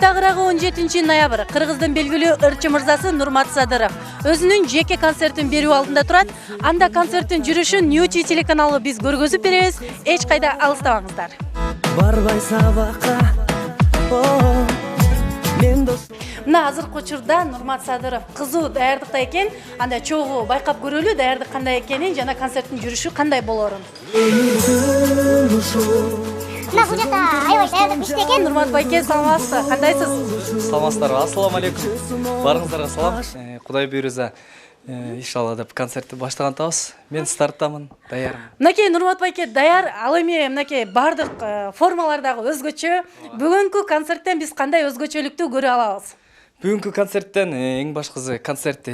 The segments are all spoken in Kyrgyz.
тагыраагы 17 ноябрь Кыргыздын белгилүү ырчы мырзасы Нурмат Садыров өзүнүн жеке концертин берүү алдында турат. Анда концерттин жүрүшүн Ньюти телеканалы биз көргөзүп беребиз. Эч кайда алыстабаңыздар. Барбай сабакка. Мына азыркы учурда Нурмат Садыров кызуу даярдыкта экен. Анда чогуу байкап көрөлү, даярдык кандай экенин жана концерттин жүрүшү кандай болорун. Мына бул жакта аябай даярдык иште экен. Нурмат байке, саламатсызбы? Кандайсыз? Саламатсыздарбы? Ассаламу алейкум. Баарыңыздарга салам. Кудай буйрса, иншалла деп концертти баштагантабыз. Мен старттамын, даярмын. Мынакей Нурмат байке даяр, ал эми мынакей бардык формалар дагы өзгөчө. Бүгүнкү концерттен биз кандай өзгөчөлүктү көрө алабыз? Бүгүнкү концерттен эң башкысы концерт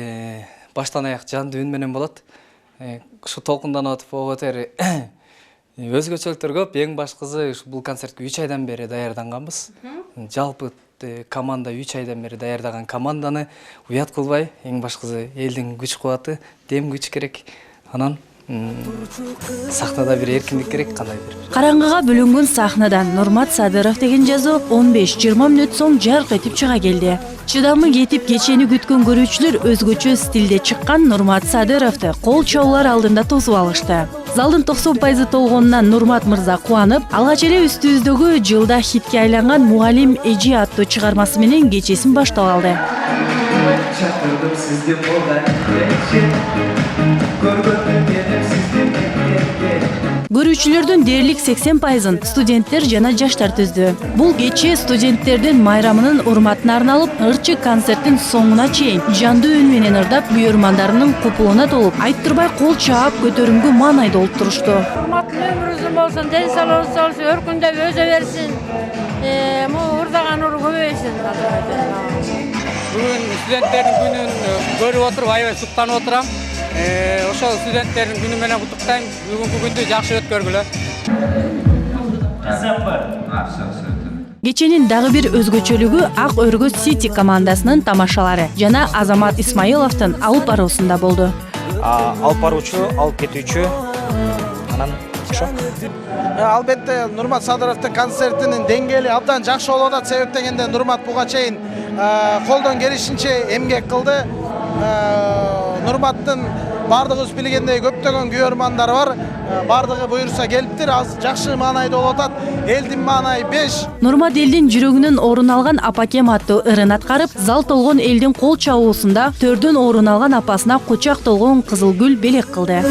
баштан аяк жандуу үн менен болот. Ушу толкунданып атып оготер өзгөчөлүктөр көп. Эң башкысы бул концертке 3 айдан бери даярданганбыз. Жалпы команда 3 айдан бери даярдаган команданы уят кылбай, эң башкысы элдин күч кубаты, дем күч керек. Анан сахнада бир эркиндик керек, кандай бир. Караңгыга бөлөнгөн сахнадан Нурмат Садыров деген жазуу 15-20 мүнөт соң жарк этип чыга келди. Чыдамы кетип кечени күткөн көрүүчүлөр өзгөчө стилде чыккан Нурмат Садыровду кол чабуулар алдында тосуп алышты. Залдын 90% толгонунан Нурмат мырза кубанып, алгач эле үстүбүздөгү жылда хитке айланган Мугалим эжи аттуу чыгармасы менен кечесин баштап алды. Көрүүчүлөрдүн дээрлик 80%-ын студенттер жана жаштар түздү. Бул кече студенттердин майрамынын урматына арналып, ырчы концерттин соңуна чейин жандуу үн менен ырдап, күйөрмандарынын купулуна толуп, айттырбай кол чаап көтөрүмгү маанайда олуттурушту. Урматтуу өмүр uzun болсун, ден соолугуңуз болсун, өркүндөп өзө берсин. Урдаган ур көбөйсүн. Бүгүн студенттердин күнүн көрүп отуруп, аябай суктанып отурам. Ошол студенттердин күнү менен куттуктайм. Бүгүнкү күндү жакшы өткөргүлө. Кеченин дагы бир өзгөчөлүгү Ак Өргө Сити командасынын тамашалары жана Азамат Исмаиловдун алып баруусунда болду. Алып баруучу, алып кетүүчү. Анан ошо. Албетте Нурмат Садыровдун концертинин деңгээли абдан жакшы болуп атат. Себеп дегенде Нурмат буга чейин колдон келишинче эмгек кылды. Нурматтын бардыгыбыз билгендей көптөгөн күйөрмандары бар. Бардыгы буйрса келиптир. Аз жакшы маанайда болуп атат. Элдин маанайы 5. Нурмат элдин жүрөгүнөн орун алган Апакем аттуу ырын аткарып, зал толгон элдин кол чабуусунда төрдөн орун алган апасына кучак толгон Кызылгүл белек кылды.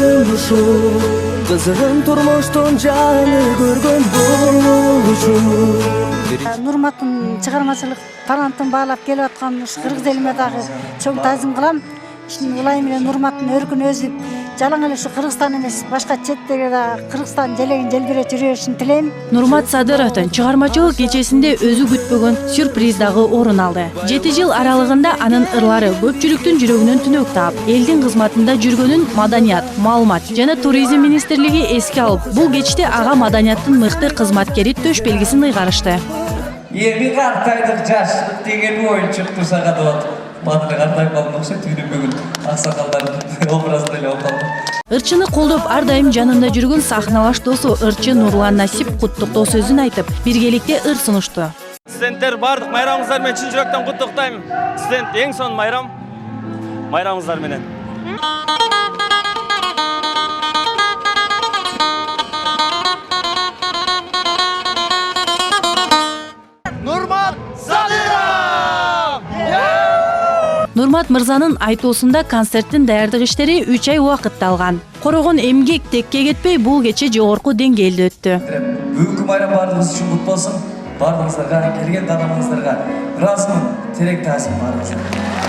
Кызыгын турмуштун жаны көргөн болчу. Нурматтын чыгармачылык талантын баалап келип аткан кыргыз элиме дагы чоң таазим кылам. Улай менен Нурматтын өркүн өзүп, жалаң эле ушу Кыргызстан эмес, башка четтеги да Кыргызстан желегин желбиреп жүрүшүн тилейм. Нурмат Садыровдун чыгармачылык кечесинде өзү күтпөгөн сюрприз дагы орун алды. 7 жыл аралыгында анын ырлары көпчүлүктүн жүрөгүнөн түнөк таап, элдин кызматында жүргөнүн Маданият, Маалымат жана туризм министрлиги эске алып, бул кечте ага маданияттын мыкты кызматкери төш белгисин ыйгарышты. Эми картайдык жаштык деген оюн чыктырса кадып Маданы картайып калган окшойт, бүгүн аксакалдардын образында эле болуп калды. Ырчыны колдоп ар дайым жанында жүргөн сахналаш досу ырчы Нурлан Насип куттуктоо сөзүн айтып, биргеликте ыр сунушту. Студенттер бардык майрамыңыздар менен чын жүрөктөн куттуктайм. Студент эң сонун майрамыңыздар менен. Нурмат мырзанын айтуусунда концерттин даярдык иштери 3 ай убакытты алган. Корогон эмгек текке кетпей бул кече жогорку деңгээлде өттү. Бүгүнкү майрам баарыбыз үчүн кут болсун. Баарыңыздарга, келген кадамыңыздарга ыраазымын. Терек таасим баарыңыздарга.